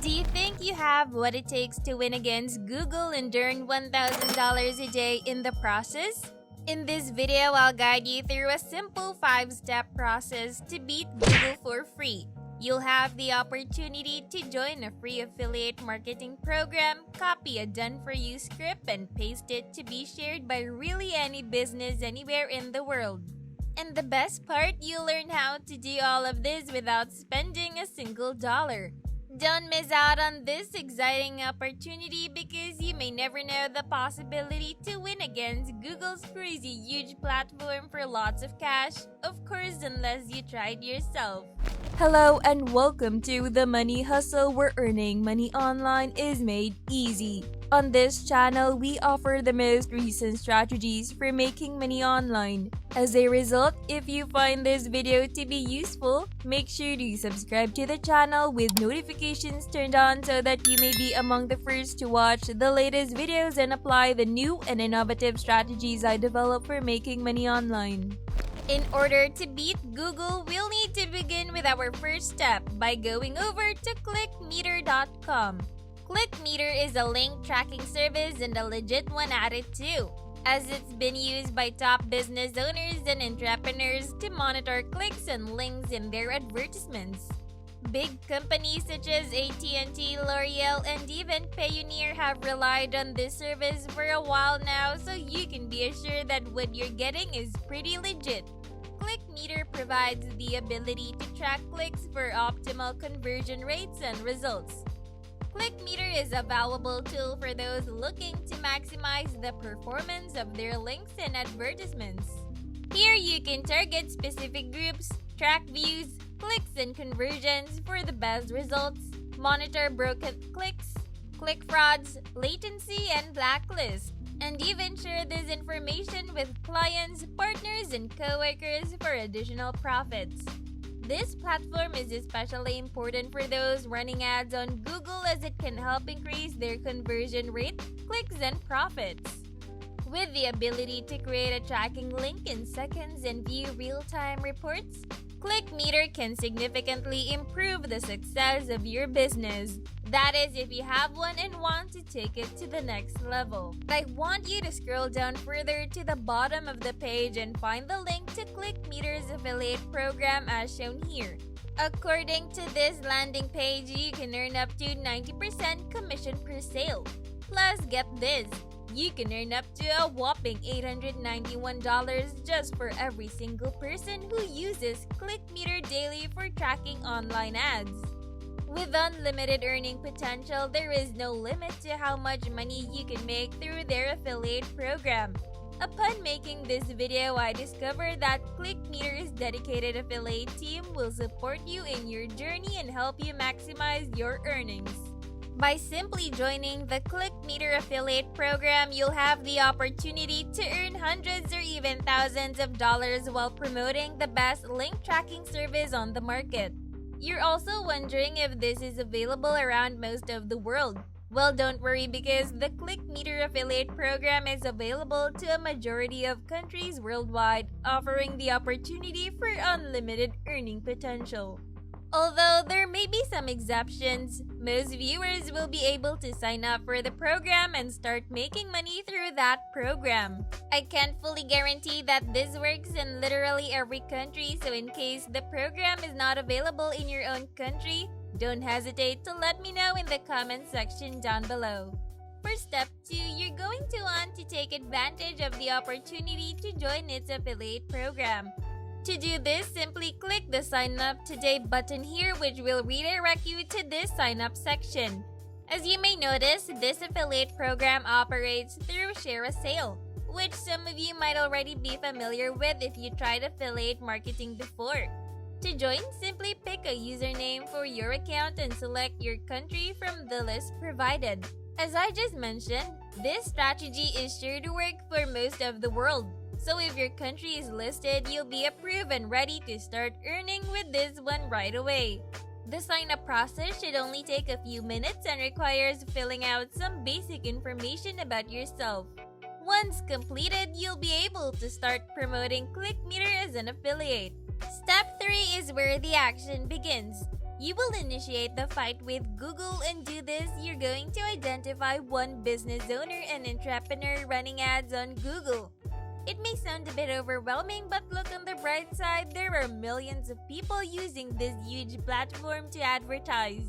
Do you think you have what it takes to win against Google and earn $1,000 a day in the process? In this video, I'll guide you through a simple 5-step process to beat Google for free. You'll have the opportunity to join a free affiliate marketing program, copy a done-for-you script, and paste it to be shared by really any business anywhere in the world. And the best part, you'll learn how to do all of this without spending a single dollar. Don't miss out on this exciting opportunity because you may never know the possibility to win against Google's crazy huge platform for lots of cash, of course unless you tried yourself. Hello and welcome to The Money Hustle, where earning money online is made easy. On this channel, we offer the most recent strategies for making money online. As a result, if you find this video to be useful, make sure to subscribe to the channel with notifications turned on so that you may be among the first to watch the latest videos and apply the new and innovative strategies I develop for making money online. In order to beat Google, we'll need to begin with our first step by going over to ClickMeter.com. ClickMeter is a link tracking service and a legit one at it too, as it's been used by top business owners and entrepreneurs to monitor clicks and links in their advertisements. Big companies such as AT&T, L'Oreal, and even Payoneer have relied on this service for a while now, so you can be assured that what you're getting is pretty legit. ClickMeter provides the ability to track clicks for optimal conversion rates and results. ClickMeter is a valuable tool for those looking to maximize the performance of their links and advertisements. Here you can target specific groups, track views, clicks and conversions for the best results, monitor broken clicks, click frauds, latency, and blacklist, and even share this information with clients, partners, and coworkers for additional profits. This platform is especially important for those running ads on Google as it can help increase their conversion rate, clicks, and profits. With the ability to create a tracking link in seconds and view real-time reports, ClickMeter can significantly improve the success of your business. That is, if you have one and want to take it to the next level. I want you to scroll down further to the bottom of the page and find the link to ClickMeter's affiliate program as shown here. According to this landing page, you can earn up to 90% commission per sale. Plus, get this, you can earn up to a whopping $891 just for every single person who uses ClickMeter daily for tracking online ads. With unlimited earning potential, there is no limit to how much money you can make through their affiliate program. Upon making this video, I discovered that ClickMeter's dedicated affiliate team will support you in your journey and help you maximize your earnings. By simply joining the ClickMeter affiliate program, you'll have the opportunity to earn hundreds or even thousands of dollars while promoting the best link tracking service on the market. You're also wondering if this is available around most of the world. Well, don't worry because the ClickMeter affiliate program is available to a majority of countries worldwide, offering the opportunity for unlimited earning potential. Although there may be some exceptions, most viewers will be able to sign up for the program and start making money through that program. I can't fully guarantee that this works in literally every country, so in case the program is not available in your own country, don't hesitate to let me know in the comment section down below. For step 2, you're going to want to take advantage of the opportunity to join its affiliate program. To do this, simply click the Sign Up Today button here, which will redirect you to this sign up section. As you may notice, this affiliate program operates through Share a Sale, which some of you might already be familiar with if you tried affiliate marketing before. To join, simply pick a username for your account and select your country from the list provided. As I just mentioned, this strategy is sure to work for most of the world. So if your country is listed, you'll be approved and ready to start earning with this one right away. The sign-up process should only take a few minutes and requires filling out some basic information about yourself. Once completed, you'll be able to start promoting ClickMeter as an affiliate. Step 3 is where the action begins. You will initiate the fight with Google, and do this, you're going to identify one business owner and entrepreneur running ads on Google. It may sound a bit overwhelming, but look on the bright side, there are millions of people using this huge platform to advertise.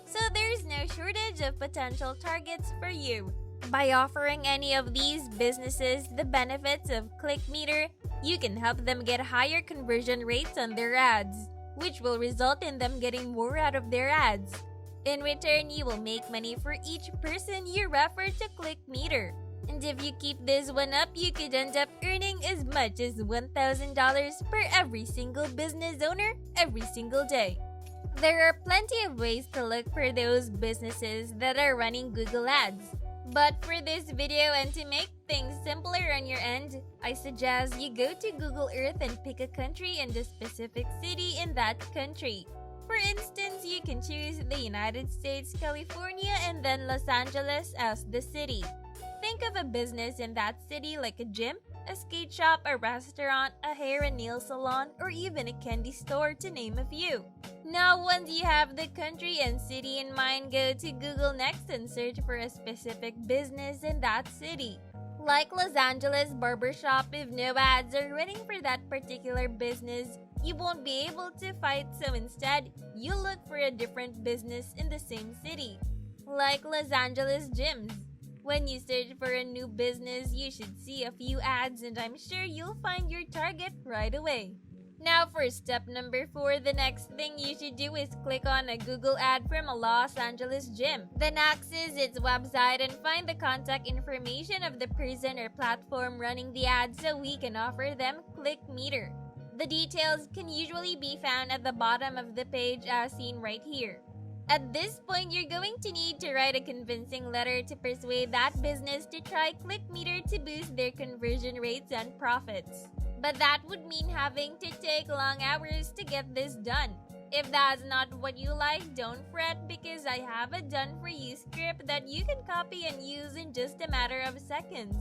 So there's no shortage of potential targets for you. By offering any of these businesses the benefits of ClickMeter, you can help them get higher conversion rates on their ads, which will result in them getting more out of their ads. In return, you will make money for each person you refer to ClickMeter. And if you keep this one up, you could end up earning as much as $1,000 per every single business owner every single day. There are plenty of ways to look for those businesses that are running Google Ads. But for this video and to make things simpler on your end, I suggest you go to Google Earth and pick a country and a specific city in that country. For instance, you can choose the United States, California, and then Los Angeles as the city. Think of a business in that city like a gym, a skate shop, a restaurant, a hair and nail salon, or even a candy store, to name a few. Now, once you have the country and city in mind, go to Google next and search for a specific business in that city. Like Los Angeles Barbershop, if no ads are running for that particular business, you won't be able to fight, so instead, you look for a different business in the same city. Like Los Angeles Gyms. When you search for a new business, you should see a few ads, and I'm sure you'll find your target right away. Now for step number 4, the next thing you should do is click on a Google ad from a Los Angeles gym. Then access its website and find the contact information of the person or platform running the ad so we can offer them ClickMeter. The details can usually be found at the bottom of the page as seen right here. At this point, you're going to need to write a convincing letter to persuade that business to try ClickMeter to boost their conversion rates and profits. But that would mean having to take long hours to get this done. If that's not what you like, don't fret, because I have a done-for-you script that you can copy and use in just a matter of seconds.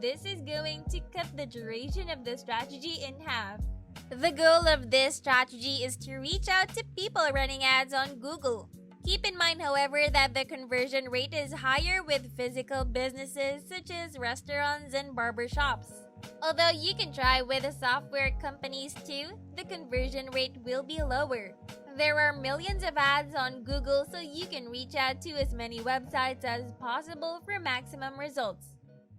This is going to cut the duration of the strategy in half. The goal of this strategy is to reach out to people running ads on Google. Keep in mind, however, that the conversion rate is higher with physical businesses such as restaurants and barbershops. Although you can try with the software companies too, the conversion rate will be lower. There are millions of ads on Google, so you can reach out to as many websites as possible for maximum results.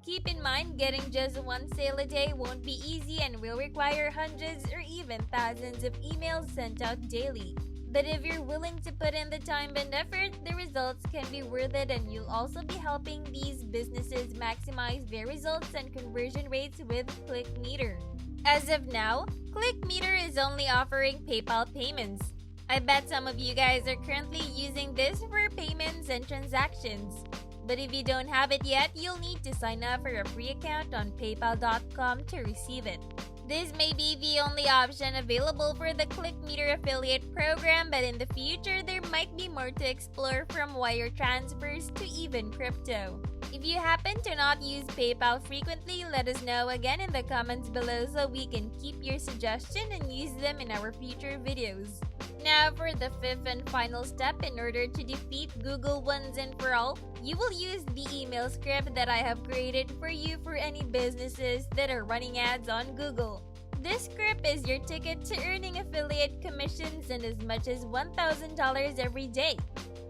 Keep in mind, getting just one sale a day won't be easy and will require hundreds or even thousands of emails sent out daily. But if you're willing to put in the time and effort, the results can be worth it, and you'll also be helping these businesses maximize their results and conversion rates with ClickMeter. As of now, ClickMeter is only offering PayPal payments. I bet some of you guys are currently using this for payments and transactions. But if you don't have it yet, you'll need to sign up for a free account on PayPal.com to receive it. This may be the only option available for the ClickMeter affiliate program, but in the future, there might be more to explore, from wire transfers to even crypto. If you happen to not use PayPal frequently, let us know again in the comments below so we can keep your suggestion and use them in our future videos. Now for the 5th and final step, in order to defeat Google once and for all, you will use the email script that I have created for you for any businesses that are running ads on Google. This script is your ticket to earning affiliate commissions and as much as $1,000 every day.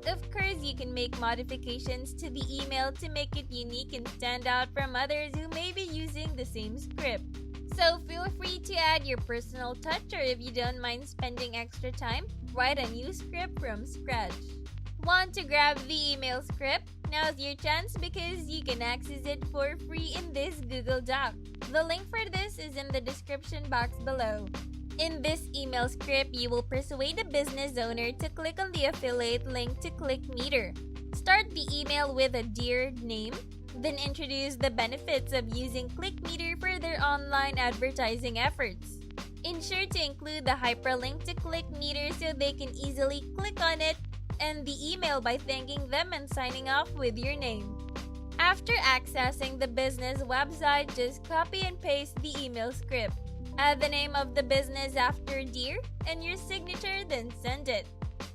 Of course, you can make modifications to the email to make it unique and stand out from others who may be using the same script. So feel free to add your personal touch, or if you don't mind spending extra time, write a new script from scratch. Want to grab the email script? Now's your chance, because you can access it for free in this Google Doc. The link for this is in the description box below. In this email script, you will persuade a business owner to click on the affiliate link to ClickMeter. Start the email with a "Dear" name, then introduce the benefits of using ClickMeter for their online advertising efforts. Ensure to include the hyperlink to ClickMeter so they can easily click on it, and the email by thanking them and signing off with your name. After accessing the business website, just copy and paste the email script. Add the name of the business after "Dear" and your signature, then send it.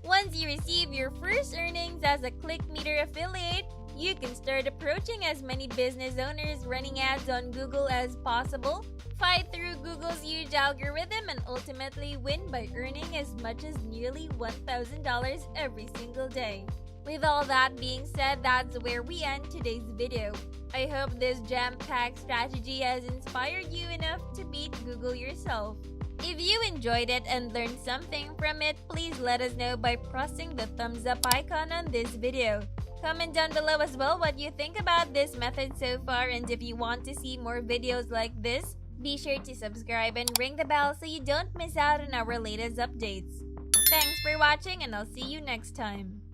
Once you receive your first earnings as a ClickMeter affiliate, you can start approaching as many business owners running ads on Google as possible, fight through Google's huge algorithm, and ultimately win by earning as much as nearly $1,000 every single day. With all that being said, that's where we end today's video. I hope this jam-packed strategy has inspired you enough to beat Google yourself. If you enjoyed it and learned something from it, please let us know by pressing the thumbs up icon on this video. Comment down below as well what you think about this method so far, and if you want to see more videos like this, be sure to subscribe and ring the bell so you don't miss out on our latest updates. Thanks for watching, and I'll see you next time.